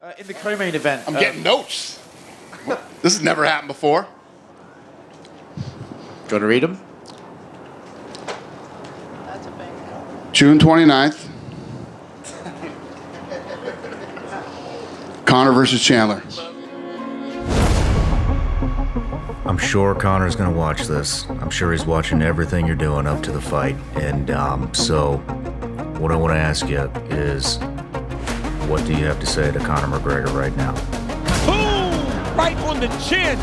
In the co-main event. I'm getting notes. This has never happened before. Got to read them? That's a big one. June 29th. Conor versus Chandler. I'm sure Conor's gonna watch this. I'm sure he's watching everything you're doing up to the fight. And so what I want to ask you is, what do you have to say to Conor McGregor right now? Boom! Right on the chin.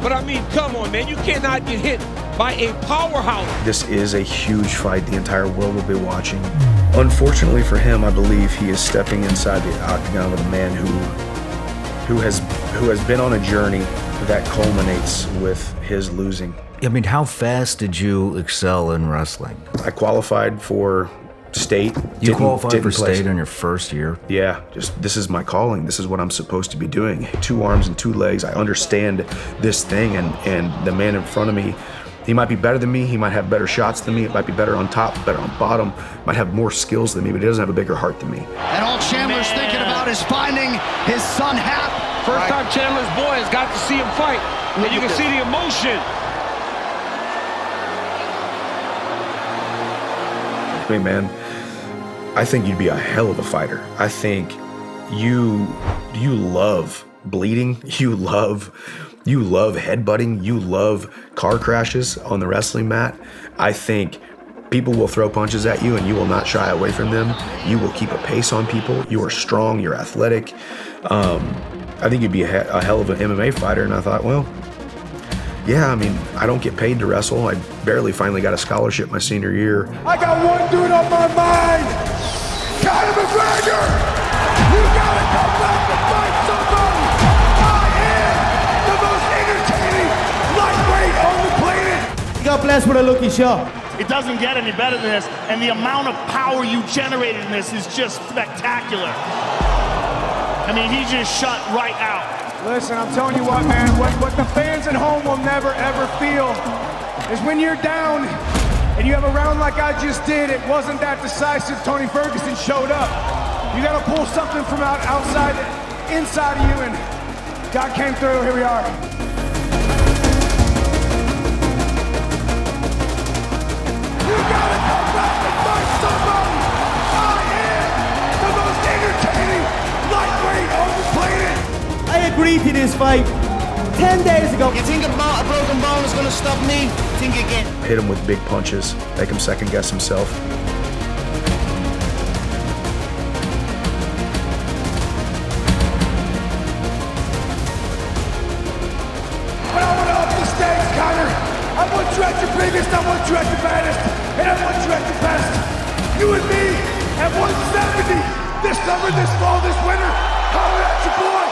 But I mean, come on, man. You cannot get hit by a powerhouse. This is a huge fight the entire world will be watching. Unfortunately for him, I believe he is stepping inside the octagon with a man who has been on a journey that culminates with his losing. I mean, how fast did you excel in wrestling? I qualified for state. You qualified for state in your first year? Yeah, just this is my calling. This is what I'm supposed to be doing. 2 arms and 2 legs. I understand this thing, and the man in front of me, he might be better than me. He might have better shots than me. It might be better on top, better on bottom. Might have more skills than me, but he doesn't have a bigger heart than me. And all Chandler's thinking about is finding his son Hap. First time Chandler's boy has got to see him fight. And you can see the emotion. Hey man, I think you'd be a hell of a fighter. I think you love bleeding. You love headbutting. You love car crashes on the wrestling mat. I think people will throw punches at you and you will not shy away from them. You will keep a pace on people. You are strong. You're athletic. I think you'd be a hell of an MMA fighter. And I thought, well, yeah, I mean, I don't get paid to wrestle. I barely finally got a scholarship my senior year. I got one dude on my mind. Conor McGregor, you gotta come back to fight somebody. I am the most entertaining lightweight on the planet. You got blessed with a lucky shot. It doesn't get any better than this, and the amount of power you generated in this is just spectacular. I mean, he just shut right out. Listen, I'm telling you what, man, what the fans at home will never, ever feel is when you're down and you have a round like I just did, it wasn't that decisive. Tony Ferguson showed up. You got to pull something from outside, inside of you, and God came through. Here we are. You got to come back and fight somebody. I am the most entertaining lightweight on the planet. I agreed to this fight 10 days ago. You think a broken bone is gonna stop me? Think again. Hit him with big punches, make him second guess himself. But I want to up the stakes, Conor. I want you at your biggest, I want you at your baddest, and I want you at your best. You and me at 170 this summer, this fall, this winter. Holler at your boy.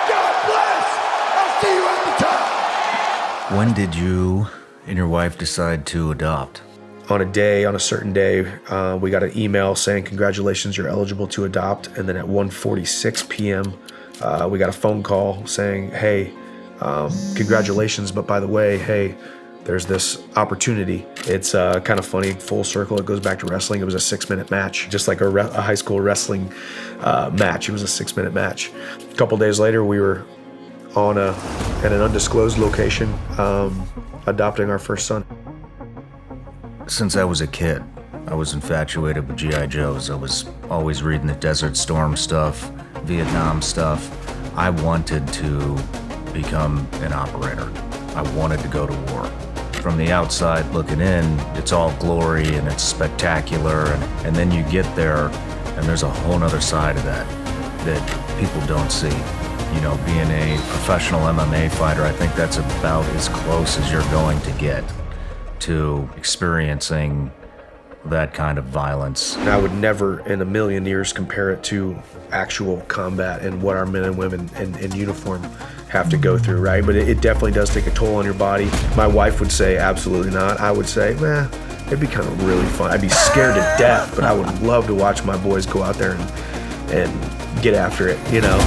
God bless. I'll see you at the top. When did you and your wife decide to adopt? On a certain day, we got an email saying, congratulations, you're eligible to adopt. And then at 1:46 p.m., we got a phone call saying, hey, congratulations, but by the way, hey, there's this opportunity. It's kind of funny, full circle. It goes back to wrestling. It was a 6-minute match, just like a high school wrestling match. It was a 6-minute match. A couple days later, we were at an undisclosed location, adopting our first son. Since I was a kid, I was infatuated with G.I. Joes. I was always reading the Desert Storm stuff, Vietnam stuff. I wanted to become an operator. I wanted to go to war. From the outside looking in, it's all glory and it's spectacular, and then you get there and there's a whole other side of that people don't see. You know, being a professional MMA fighter, I think that's about as close as you're going to get to experiencing that kind of violence. And I would never in a million years compare it to actual combat and what our men and women in uniform have to go through, right? But it definitely does take a toll on your body. My wife would say absolutely not. I would say, it'd be kind of really fun. I'd be scared to death, but I would love to watch my boys go out there and get after it, you know?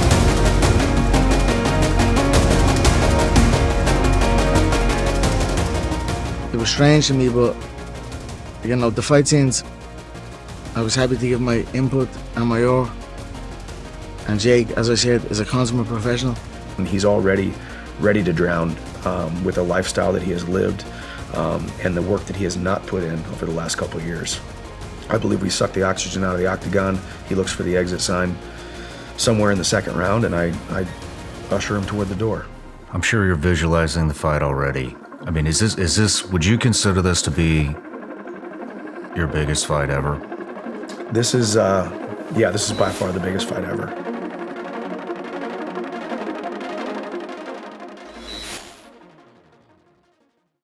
It was strange to me, but you know, the fight scenes, I was happy to give my input and my all. And Jake, as I said, is a consummate professional. And he's already ready to drown with the lifestyle that he has lived and the work that he has not put in over the last couple of years. I believe we sucked the oxygen out of the octagon. He looks for the exit sign somewhere in the second round, and I usher him toward the door. I'm sure you're visualizing the fight already. I mean, is this, would you consider this to be your biggest fight ever? This is by far the biggest fight ever.